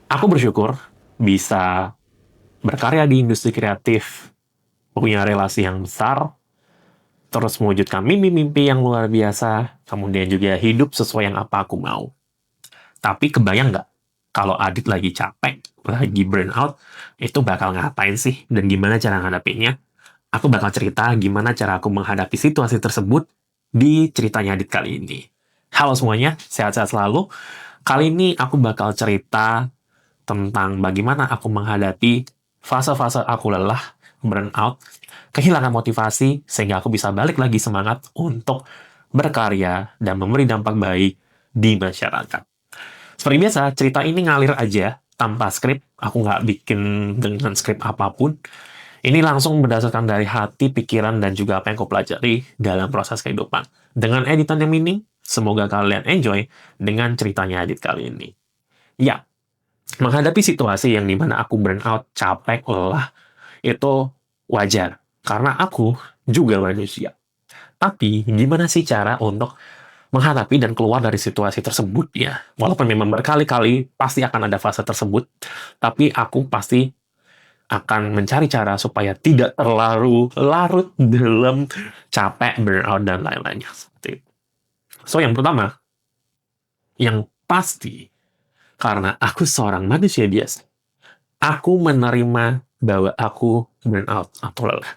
Aku bersyukur bisa berkarya di industri kreatif, punya relasi yang besar, terus mewujudkan mimpi-mimpi yang luar biasa, kemudian juga hidup sesuai yang apa aku mau. Tapi kebayang nggak, kalau Adit lagi capek, lagi burnout, itu bakal ngapain sih, dan gimana cara ngadapinnya? Aku bakal cerita gimana cara aku menghadapi situasi tersebut di ceritanya Adit kali ini. Halo semuanya, sehat-sehat selalu. Kali ini aku bakal cerita tentang bagaimana aku menghadapi fase-fase aku lelah, burnout, kehilangan motivasi, sehingga aku bisa balik lagi semangat untuk berkarya dan memberi dampak baik di masyarakat. Seperti biasa, cerita ini ngalir aja, tanpa skrip. Aku nggak bikin dengan skrip apapun. Ini langsung berdasarkan dari hati, pikiran, dan juga apa yang kau pelajari dalam proses kehidupan. Dengan editan yang minim, semoga kalian enjoy dengan ceritanya Adit kali ini. Ya, menghadapi situasi yang dimana aku burnout, capek, lelah, itu wajar. Karena aku juga manusia. Tapi, gimana sih cara untuk menghadapi dan keluar dari situasi tersebut ya? Walaupun memang berkali-kali pasti akan ada fase tersebut, tapi aku pasti akan mencari cara supaya tidak terlalu larut dalam capek, burnout, dan lain-lainnya. Seperti itu. So, yang pertama, yang pasti, karena aku seorang manusia biasa, aku menerima bahwa aku burnout atau lelah.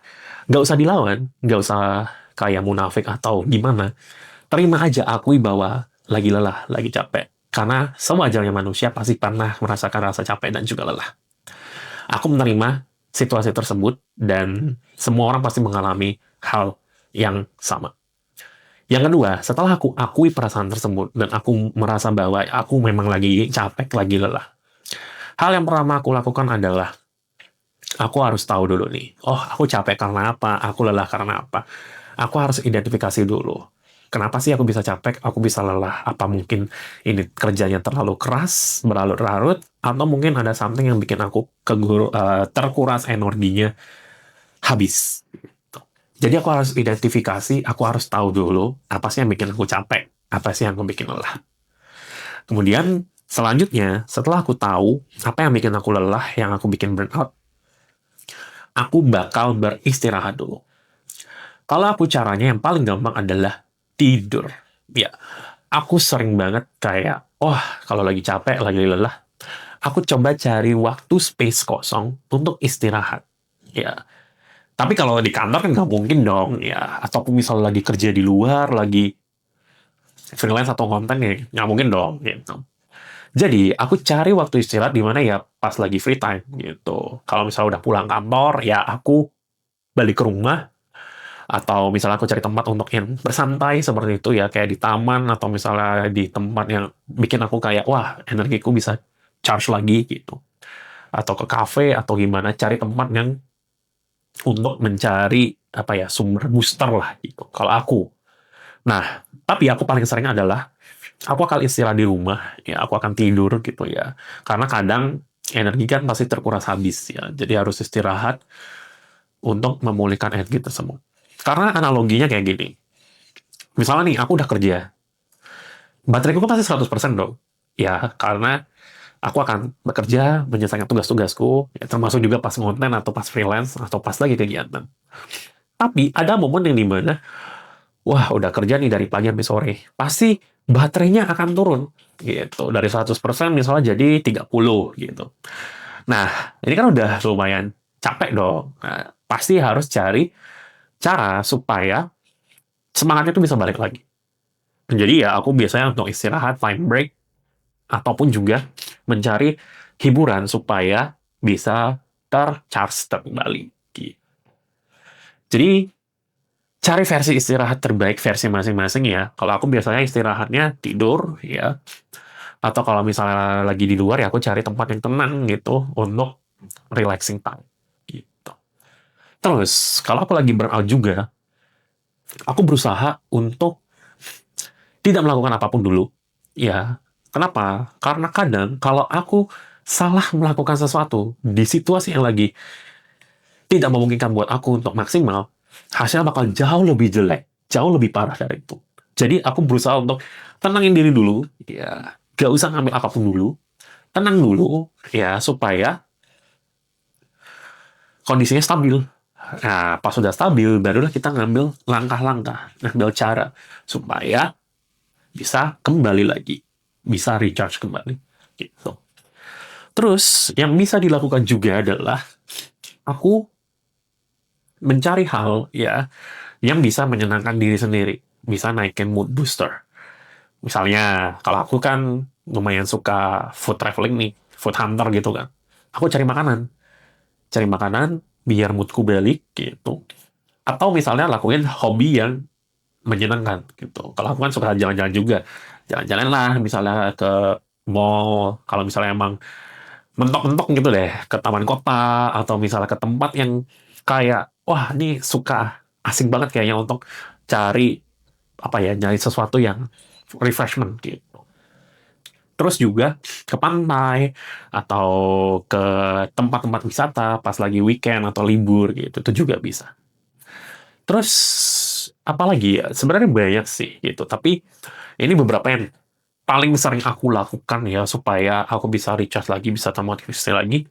Nggak usah dilawan, nggak usah kayak munafik atau gimana. Terima aja, akui bahwa lagi lelah, lagi capek. Karena sewajarnya manusia pasti pernah merasakan rasa capek dan juga lelah. Aku menerima situasi tersebut dan semua orang pasti mengalami hal yang sama. Yang kedua, setelah aku akui perasaan tersebut dan aku merasa bahwa aku memang lagi capek, lagi lelah. Hal yang pertama aku lakukan adalah aku harus tahu dulu nih, oh aku capek karena apa, aku lelah karena apa. Aku harus identifikasi dulu. Kenapa sih aku bisa capek, aku bisa lelah? Apa mungkin ini kerjanya terlalu keras, berlarut-larut, atau mungkin ada something yang bikin aku terkuras energinya, habis. Jadi aku harus identifikasi, aku harus tahu dulu apa sih yang bikin aku capek, apa sih yang bikin lelah. Kemudian selanjutnya, setelah aku tahu apa yang bikin aku lelah, yang aku bikin burnout, aku bakal beristirahat dulu. Kalau aku caranya yang paling gampang adalah tidur. Ya, aku sering banget kayak, kalau lagi capek, lagi lelah, aku coba cari waktu space kosong untuk istirahat. Ya, tapi kalau di kantor kan nggak mungkin dong, ya. Ataupun misalnya lagi kerja di luar, lagi freelance atau konten, ya nggak mungkin dong, gitu. Jadi, aku cari waktu istirahat di mana ya pas lagi free time, gitu. Kalau misalnya udah pulang kantor, ya aku balik ke rumah, atau misalnya aku cari tempat untuk yang bersantai seperti itu ya, kayak di taman, atau misalnya di tempat yang bikin aku kayak, wah, energiku bisa charge lagi, gitu. Atau ke cafe, atau gimana, cari tempat yang untuk mencari, apa ya, sumber booster lah, gitu, kalau aku. Nah, tapi aku paling sering adalah aku akan istirahat di rumah, ya aku akan tidur gitu ya. Karena kadang energi kan pasti terkuras habis ya. Jadi harus istirahat untuk memulihkan energi tersebut. Karena analoginya kayak gini. Misalnya nih, aku udah kerja. Bateraiku kan pasti 100% dong. Ya, karena aku akan bekerja, menyelesaikan tugas-tugasku, ya, termasuk juga pas konten atau pas freelance, atau pas lagi kegiatan. Tapi ada momen yang dimana wah, udah kerja nih dari pagi sampai sore. Pasti baterainya akan turun, gitu. Dari 100% misalnya jadi 30, gitu. Nah, ini kan udah lumayan capek dong. Nah, pasti harus cari cara supaya semangatnya itu bisa balik lagi. Jadi ya, aku biasanya untuk istirahat, time break, ataupun juga mencari hiburan supaya bisa tercharge kembali. Gitu. Jadi, cari versi istirahat terbaik versi masing-masing ya. Kalau aku biasanya istirahatnya tidur ya. Atau kalau misalnya lagi di luar ya aku cari tempat yang tenang gitu untuk relaxing time gitu. Terus kalau aku lagi burnout juga, aku berusaha untuk tidak melakukan apapun dulu. Ya, kenapa? Karena kadang kalau aku salah melakukan sesuatu di situasi yang lagi tidak memungkinkan buat aku untuk maksimal, hasilnya bakal jauh lebih jelek, jauh lebih parah dari itu. Jadi aku berusaha untuk tenangin diri dulu, ya, gak usah ngambil apapun dulu, tenang dulu ya supaya kondisinya stabil. Nah, pas sudah stabil, barulah kita ngambil langkah-langkah, ngambil cara supaya bisa kembali lagi, bisa recharge kembali. Gitu. Terus, yang bisa dilakukan juga adalah aku mencari hal ya yang bisa menyenangkan diri sendiri, bisa naikin mood booster. Misalnya, kalau aku kan lumayan suka food traveling nih, food hunter gitu kan. Aku cari makanan biar moodku balik gitu. Atau misalnya lakuin hobi yang menyenangkan gitu. Kalau aku kan suka jalan-jalan juga. Jalan-jalan lah misalnya ke mall, kalau misalnya emang mentok-mentok gitu deh, ke taman kota, atau misalnya ke tempat yang kayak, wah ini suka, asik banget kayaknya untuk cari, apa ya, nyari sesuatu yang refreshment gitu. Terus juga ke pantai, atau ke tempat-tempat wisata pas lagi weekend atau libur gitu, itu juga bisa. Terus apalagi ya? Sebenarnya banyak sih gitu. Tapi ini beberapa yang paling sering aku lakukan ya supaya aku bisa recharge lagi, bisa termotivasi lagi.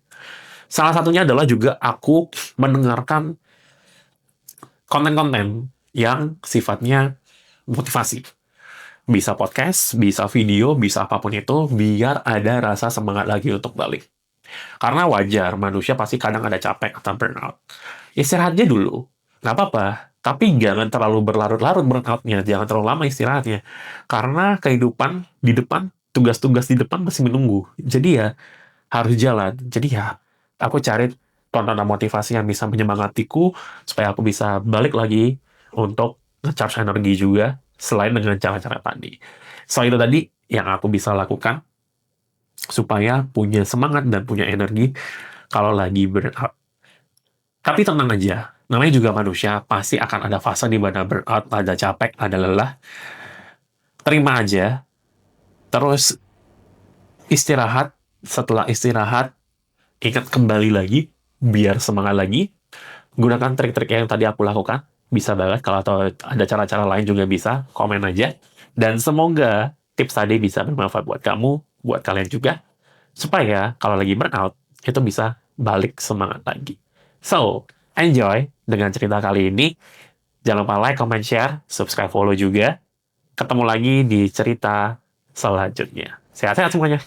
Salah satunya adalah juga aku mendengarkan konten-konten yang sifatnya motivasi. Bisa podcast, bisa video, bisa apapun itu, biar ada rasa semangat lagi untuk balik. Karena wajar, manusia pasti kadang ada capek atau burnout. Istirahatnya dulu, nggak apa-apa. Tapi jangan terlalu berlarut-larut burnout-nya, jangan terlalu lama istirahatnya. Karena kehidupan di depan, tugas-tugas di depan masih menunggu. Jadi ya, harus jalan. Jadi ya, aku cari tontonan motivasi yang bisa menyemangatiku, supaya aku bisa balik lagi untuk nge-charge energi juga, selain dengan cara-cara tadi. So, itu tadi yang aku bisa lakukan, supaya punya semangat dan punya energi kalau lagi burnout. Tapi tenang aja, namanya juga manusia, pasti akan ada fase di mana burnout, ada capek, ada lelah. Terima aja, terus istirahat, setelah istirahat, ingat kembali lagi, biar semangat lagi, gunakan trik-trik yang tadi aku lakukan, bisa banget, kalau atau ada cara-cara lain juga bisa, komen aja. Dan semoga tips tadi bisa bermanfaat buat kamu, buat kalian juga, supaya kalau lagi burnout, itu bisa balik semangat lagi. So, enjoy dengan cerita kali ini. Jangan lupa like, comment, share, subscribe, follow juga. Ketemu lagi di cerita selanjutnya. Sehat-sehat semuanya.